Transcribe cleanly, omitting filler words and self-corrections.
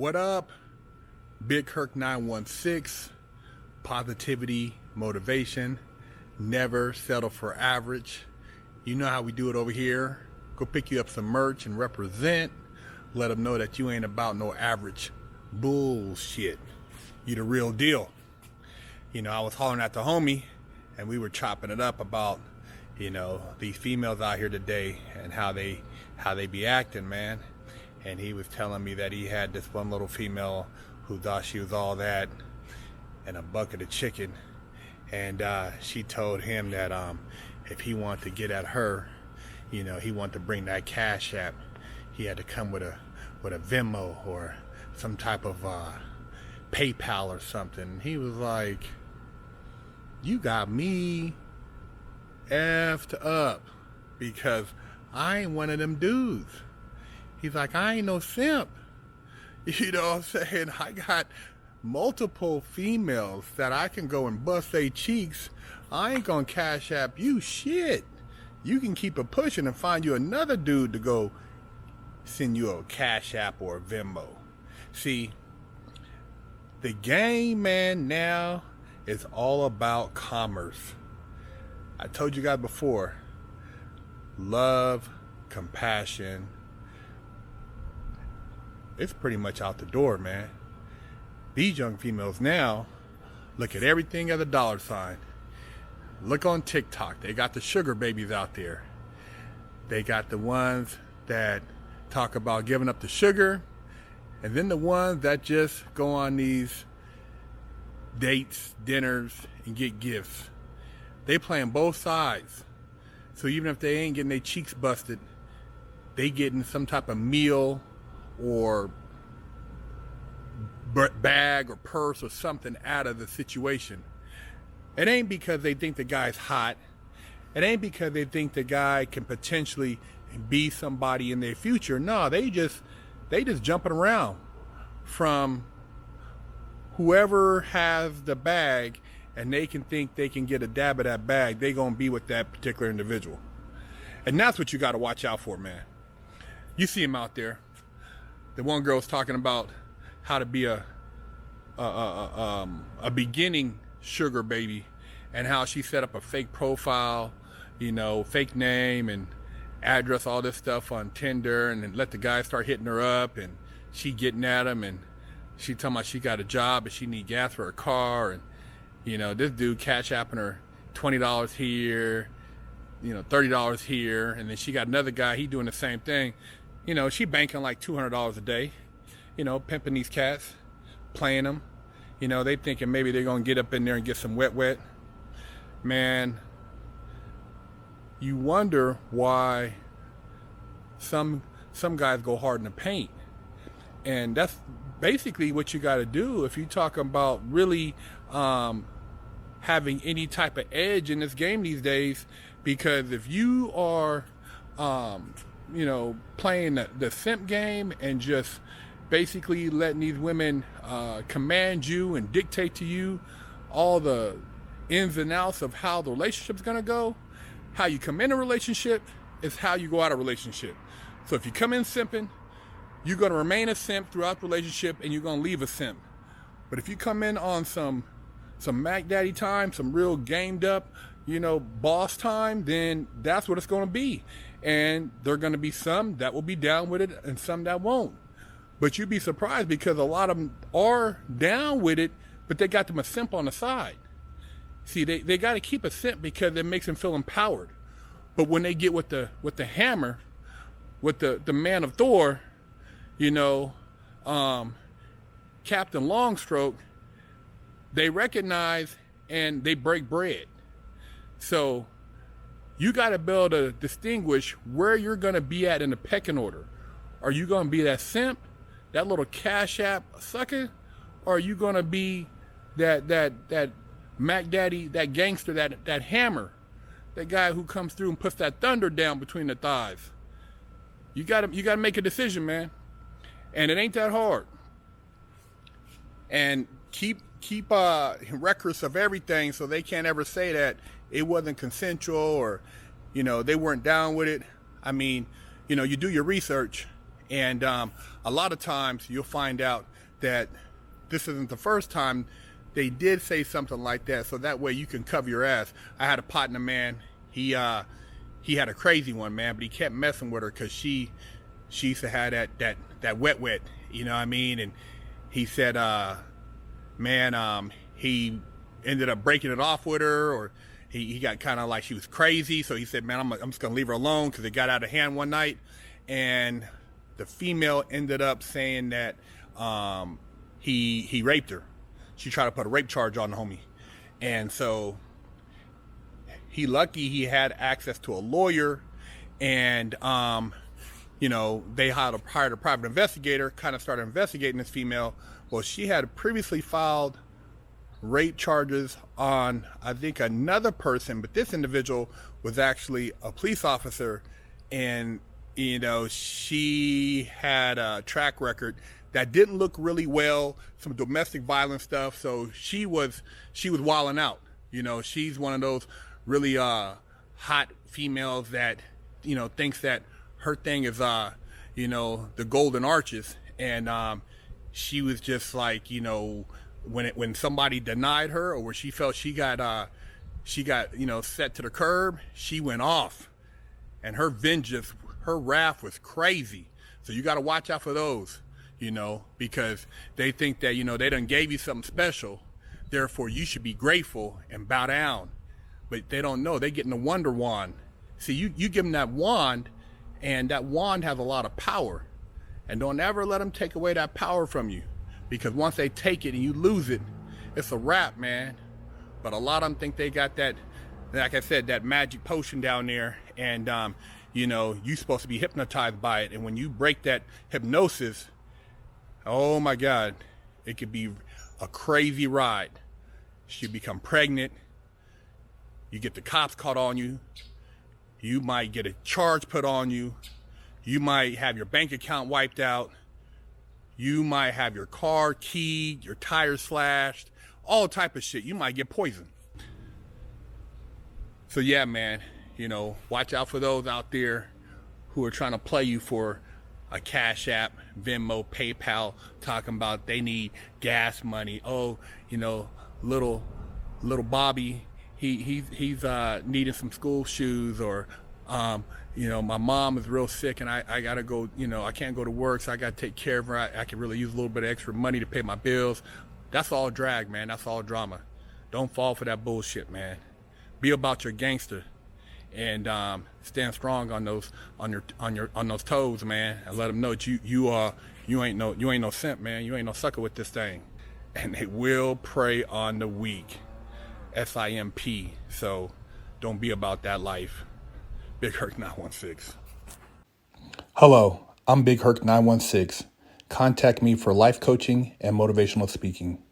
What up? Big Herc916, positivity, motivation, never settle for average. You know how we do it over here. Go pick you up some merch and represent. Let them know that you ain't about no average bullshit. You the real deal. You know, I was hollering at the homie and we were chopping it up about, you know, these females out here today and how they be acting, man. And he was telling me that he had this one little female who thought she was all that and a bucket of chicken. And she told him that if he wanted to get at her, you know, he wanted to bring that cash app, he had to come with a Venmo or some type of PayPal or something. He was like, you got me effed up because I ain't one of them dudes. He's like, I ain't no simp. You know what I'm saying? I got multiple females that I can go and bust their cheeks. I ain't gonna cash app you shit. You can keep it pushing and find you another dude to go send you a cash app or a Venmo. See, the game, man, now is all about commerce. I told you guys before, love, compassion, it's pretty much out the door, man. These young females now look at everything as a dollar sign. Look on TikTok. They got the sugar babies out there. They got the ones that talk about giving up the sugar, and then the ones that just go on these dates, dinners, and get gifts. They playing both sides. So even if they ain't getting their cheeks busted, they getting some type of meal or bag or purse or something out of the situation. It ain't because they think the guy's hot. It ain't because they think the guy can potentially be somebody in their future. No, they just jumping around from whoever has the bag, and they can think they can get a dab of that bag. They gonna be with that particular individual. And that's what you gotta watch out for, man. You see him out there. The one girl's talking about how to be a beginning sugar baby, and how she set up a fake profile, you know, fake name and address, all this stuff on Tinder, and then let the guy start hitting her up, and she getting at him, and she talking about she got a job and she need gas for her car, and you know, this dude cash apping her $20 here, you know, $30 here, and then she got another guy, he doing the same thing. You know, she banking like $200 a day, you know, pimping these cats, playing them. You know, they thinking maybe they're going to get up in there and get some wet. Man, you wonder why some guys go hard in the paint. And that's basically what you got to do if you talk about really having any type of edge in this game these days. Because if you are you know, playing the simp game and just basically letting these women command you and dictate to you all the ins and outs of how the relationship's gonna go. How you come in a relationship is how you go out of a relationship. So if you come in simping, you're gonna remain a simp throughout the relationship, and you're gonna leave a simp. But if you come in on some Mac Daddy time, some real gamed up, you know, boss time, then that's what it's gonna be. And there are going to be some that will be down with it and some that won't. But you'd be surprised because a lot of them are down with it, but they got them a simp on the side. See, they got to keep a simp because it makes them feel empowered. But when they get with the hammer, with the man of Thor, you know, Captain Longstroke, they recognize and they break bread. So you got to be able to distinguish where you're going to be at in the pecking order. Are you going to be that simp, that little cash app sucker? Or are you going to be that Mac Daddy, that gangster, that hammer, that guy who comes through and puts that thunder down between the thighs? You got to make a decision, man. And it ain't that hard. And keep records of everything so they can't ever say that it wasn't consensual or, you know, they weren't down with it. I mean, you know, you do your research And a lot of times you'll find out that this isn't the first time they did say something like that, so that way you can cover your ass. I had a partner, man. He had a crazy one, man, but he kept messing with her because she used to have that wet, you know what I mean? And he said, man, he ended up breaking it off with her, or he got kind of like she was crazy. So he said, man, I'm just gonna leave her alone because it got out of hand one night. And the female ended up saying that he raped her. She tried to put a rape charge on the homie. And so he had access to a lawyer, and you know, they hired a private investigator, kind of started investigating this female. Well, she had previously filed rape charges on, I think, another person, but this individual was actually a police officer, and you know, she had a track record that didn't look really well, some domestic violence stuff. So she was wilding out. You know, she's one of those really hot females that, you know, thinks that her thing is you know, the golden arches. And she was just like, you know, when somebody denied her, or where she felt she got you know, set to the curb, she went off. And her vengeance, her wrath was crazy. So you got to watch out for those, you know, because they think that, you know, they done gave you something special, therefore you should be grateful and bow down. But they don't know, they getting a wonder wand. See, you give them that wand, and that wand has a lot of power. And don't ever let them take away that power from you, because once they take it and you lose it, it's a wrap, man. But a lot of them think they got that, like I said, that magic potion down there, and you know, you're supposed to be hypnotized by it. And when you break that hypnosis, oh my God, it could be a crazy ride. You become pregnant. You get the cops caught on you. You might get a charge put on you. You might have your bank account wiped out. You might have your car keyed, your tires slashed, all type of shit. You might get poisoned. So yeah, man, you know, watch out for those out there who are trying to play you for a Cash App, Venmo, PayPal, talking about they need gas money. Oh, you know, little Bobby, he's needing some school shoes, or you know, my mom is real sick and I gotta go, you know, I can't go to work, so I gotta take care of her. I could really use a little bit of extra money to pay my bills. That's all drag, man. That's all drama. Don't fall for that bullshit, man. Be about your gangster, and stand strong on those on those toes, man, and let them know that you ain't no simp, man. You ain't no sucker with this thing. And they will prey on the weak. SIMP. So don't be about that life. Big Herc916. Hello, I'm Big Herc916. Contact me for life coaching and motivational speaking.